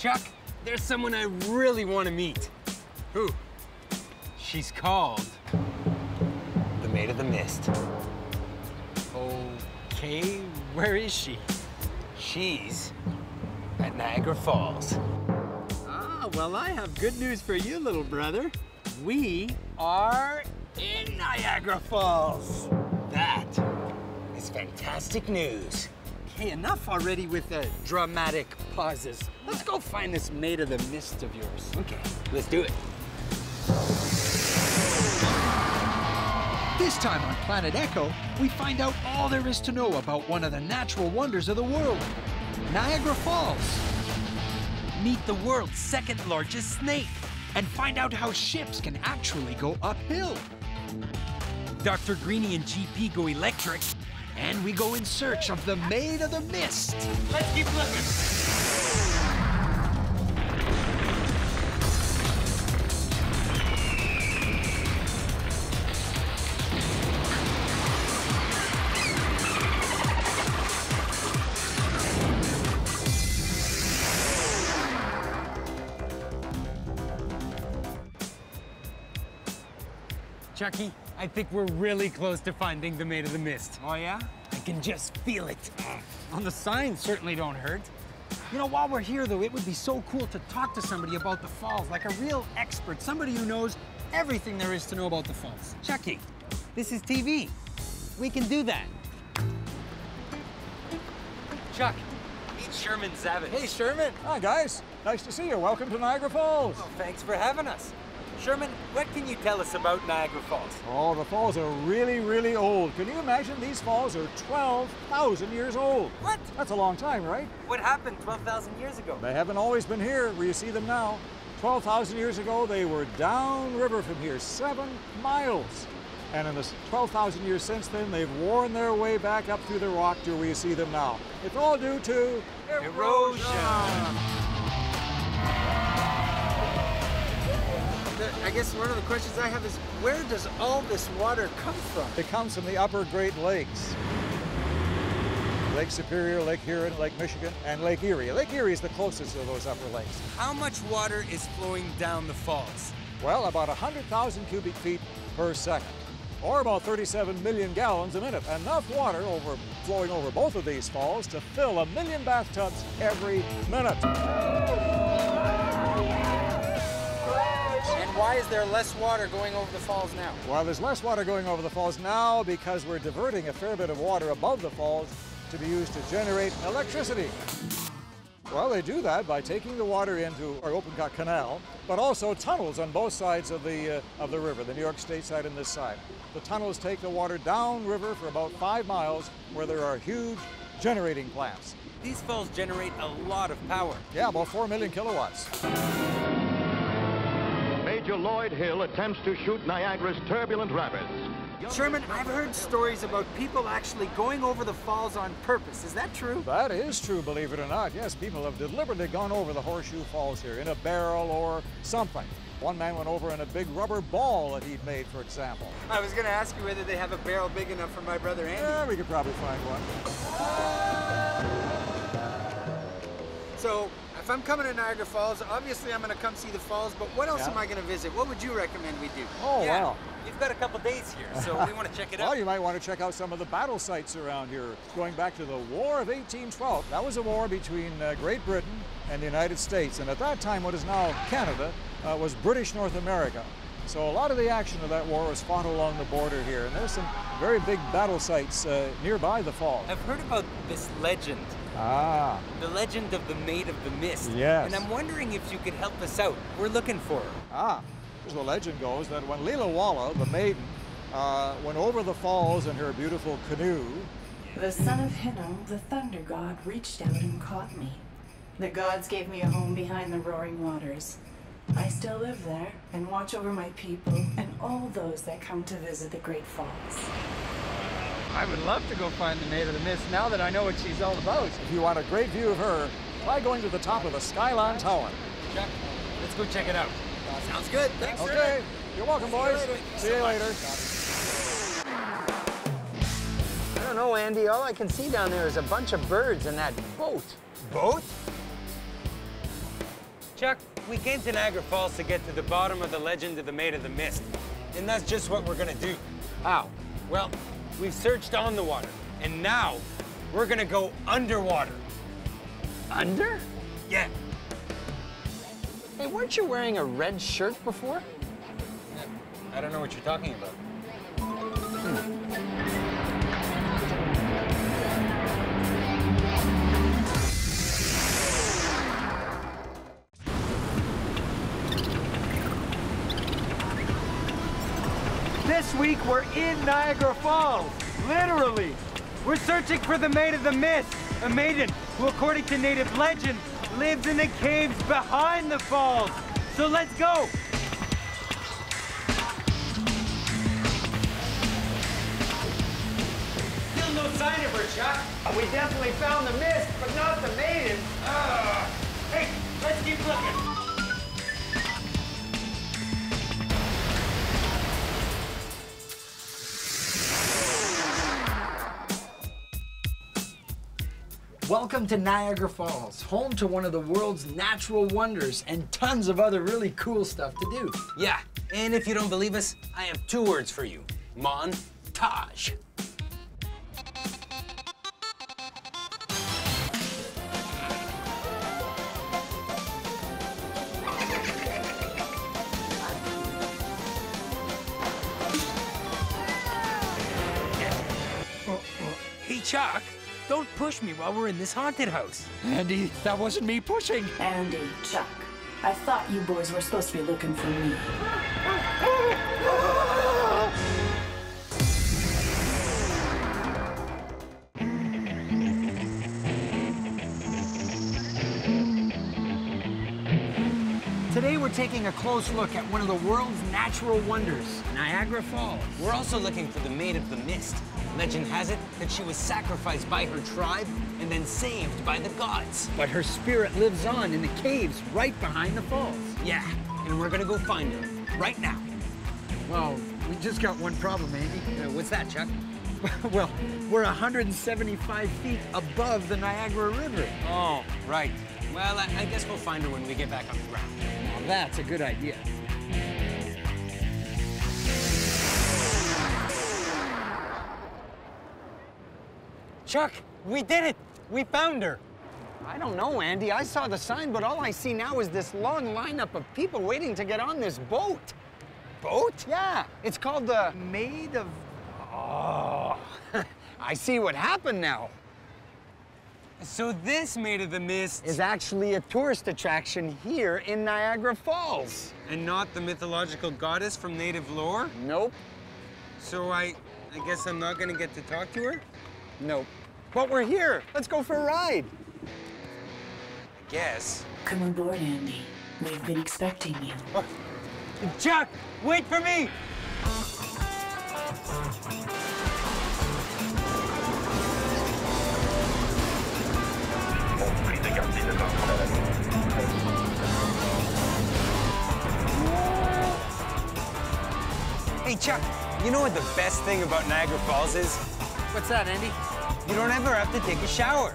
Chuck, there's someone I really want to meet. Who? She's called the Maid of the Mist. Okay, where is she? She's at Niagara Falls. Ah, well, I have good news for you, little brother. We are in Niagara Falls. That is fantastic news. Okay, enough already with the dramatic pauses. Let's go find this Maid of the Mist of yours. Okay, let's do it. This time on Planet Echo, we find out all there is to know about one of the natural wonders of the world, Niagara Falls. Meet the world's second largest snake and find out how ships can actually go uphill. Dr. Greenie and GP go electric, and we go in search of the Maid of the Mist. Let's keep looking. Chucky, I think we're really close to finding the Maid of the Mist. Oh, yeah? I can just feel it. Well, the signs certainly don't hurt. You know, while we're here, though, it would be so cool to talk to somebody about the falls, like a real expert, somebody who knows everything there is to know about the falls. Chucky, this is TV. We can do that. Chuck, meet Sherman Zavitz. Hey, Sherman. Hi, guys. Nice to see you. Welcome to Niagara Falls. Oh, thanks for having us. Sherman, what can you tell us about Niagara Falls? Oh, the falls are really, really old. Can you imagine these falls are 12,000 years old? What? That's a long time, right? What happened 12,000 years ago? They haven't always been here where you see them now. 12,000 years ago, they were downriver from here, 7 miles. And in the 12,000 years since then, they've worn their way back up through the rock to where you see them now. It's all due to erosion. I guess one of the questions I have is, where does all this water come from? It comes from the upper Great Lakes. Lake Superior, Lake Huron, Lake Michigan, and Lake Erie. Lake Erie is the closest of those upper lakes. How much water is flowing down the falls? Well, about 100,000 cubic feet per second, or about 37 million gallons a minute. Enough water flowing over both of these falls to fill 1 million bathtubs every minute. Why is there less water going over the falls now? Well, there's less water going over the falls now because we're diverting a fair bit of water above the falls to be used to generate electricity. Well, they do that by taking the water into our open cut canal, but also tunnels on both sides of the river, the New York State side and this side. The tunnels take the water downriver for about 5 miles where there are huge generating plants. These falls generate a lot of power. Yeah, about 4 million kilowatts. Major Lloyd Hill attempts to shoot Niagara's turbulent rapids. Sherman, I've heard stories about people actually going over the falls on purpose. Is that true? That is true, believe it or not. Yes, people have deliberately gone over the Horseshoe Falls here in a barrel or something. One man went over in a big rubber ball that he'd made, for example. I was going to ask you whether they have a barrel big enough for my brother Andy. Yeah, we could probably find one. So, if I'm coming to Niagara Falls, obviously I'm going to come see the falls, but what else Yeah. am I going to visit? What would you recommend we do? Oh, Yeah, wow. you've got a couple days here, so we want to check it out. Well, you might want to check out some of the battle sites around here, going back to the War of 1812. That was a war between Great Britain and the United States, and at that time, what is now Canada was British North America. So a lot of the action of that war was fought along the border here, and there's some very big battle sites nearby the falls. I've heard about this legend. Ah. The legend of the Maid of the Mist. Yes. And I'm wondering if you could help us out. We're looking for her. Ah. The legend goes that when Leela the maiden, went over the falls in her beautiful canoe, the son of Hinnom, the thunder god, reached out and caught me. The gods gave me a home behind the roaring waters. I still live there and watch over my people and all those that come to visit the Great Falls. I would love to go find the Maid of the Mist now that I know what she's all about. if you want a great view of her, try going to the top of the Skyline Tower. Chuck, let's go check it out. Sounds good. Thanks, Okay, you're welcome, boys. See you later. I don't know, Andy. All I can see down there is a bunch of birds and that boat. Boat? Chuck, we came to Niagara Falls to get to the bottom of the legend of the Maid of the Mist. And that's just what we're gonna do. How? Well, we've searched on the water, and now we're gonna go underwater. Under? Yeah. Hey, weren't you wearing a red shirt before? I don't know what you're talking about. This week we're in Niagara Falls, literally. We're searching for the Maid of the Mist, a maiden who, according to native legend, lives in the caves behind the falls. So let's go. Still no sign of her, Chuck. We definitely found the mist, but not the maiden. Hey, let's keep looking. Welcome to Niagara Falls, home to one of the world's natural wonders and tons of other really cool stuff to do. Yeah, and if you don't believe us, I have 2 words for you. Montage. Hey, Chuck, don't push me while we're in this haunted house. Andy, that wasn't me pushing. Andy, Chuck, I thought you boys were supposed to be looking for me. Today we're taking a close look at one of the world's natural wonders, Niagara Falls. We're also looking for the Maid of the Mist. Legend has it that she was sacrificed by her tribe and then saved by the gods. But her spirit lives on in the caves right behind the falls. Yeah, and we're gonna go find her right now. Well, we just got one problem, Andy. What's that, Chuck? Well, we're 175 feet above the Niagara River. Oh, right. Well, I guess we'll find her when we get back on the ground. Now, that's a good idea. Chuck, we did it! We found her! I don't know, Andy. I saw the sign, but all I see now is this long lineup of people waiting to get on this boat. Boat? Yeah, it's called the Maid of... Oh, I see what happened now. So this Maid of the Mist Is actually a tourist attraction here in Niagara Falls. and not the mythological goddess from native lore? Nope, So I guess I'm not gonna get to talk to her? nope. But we're here. Let's go for a ride. I guess. Come aboard, Andy. We've been expecting you. Chuck, wait for me! Hey, Chuck, you know what the best thing about Niagara Falls is? What's that, Andy? You don't ever have to take a shower.